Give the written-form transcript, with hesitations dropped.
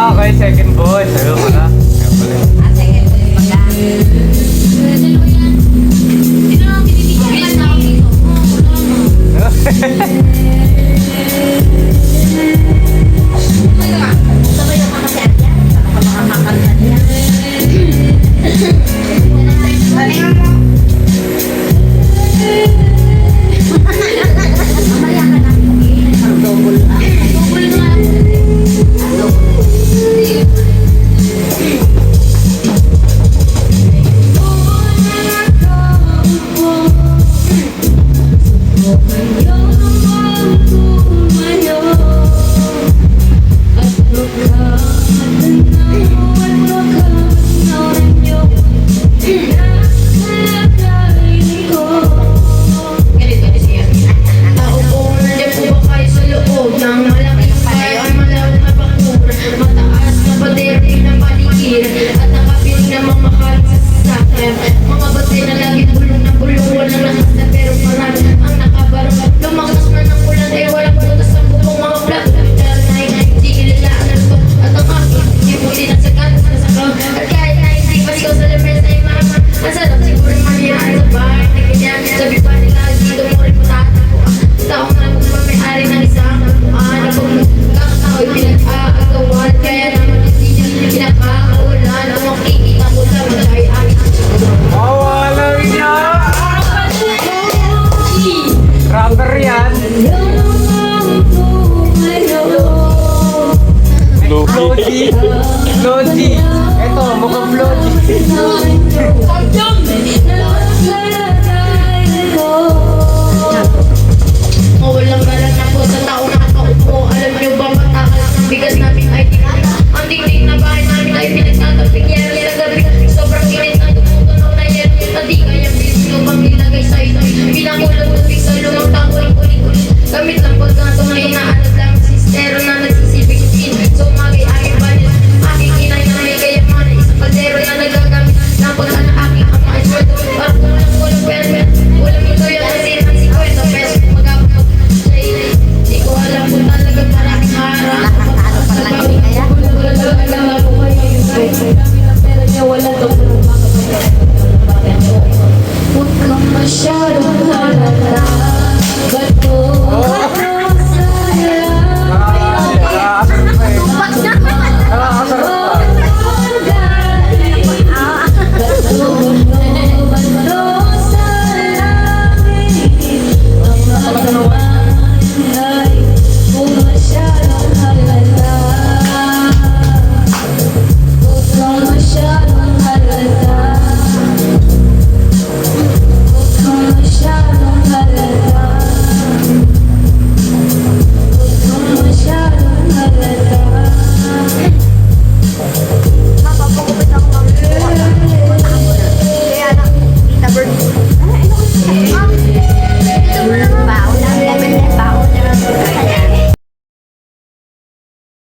okay, second boy. Sayo ko na. Kaya pala. Second boy pala. Sino ang binibigyan na ako dito? Sabay yung mga kasi atya. Saka makamakanta niya. Mamaya ka na. Double na. Double na. Floji. Eto, mukhang Floji. Walang galang na po sa tao nakakaupo. Alam niyo ba matakas ng bigas namin ay tinalik. Ang dingding na bahay namin ay pinagtatapik yan sa gabi. Sobrang init na tumutunog na yan. Na di kaya bilis nyo bang nilagay sa ito. Pinakulang tubig sa lumang tangoy ulit-ulit. Gamit lang pagkatong na inaalat lang. Sistero na nagsisibig skin. So magay aking banis. Aking inay na may kayaman. Isang kaldero na nagagamit. Ng pagka na aking ama ay sweldo. Para kulang pera. Walang ito yung asin ng 50 pesos. Magkapag di ko alam kung talaga maraming harap. Nakakatalo pala lagi kaya. Huwag kang masyadong halata. Ba't mo masaya?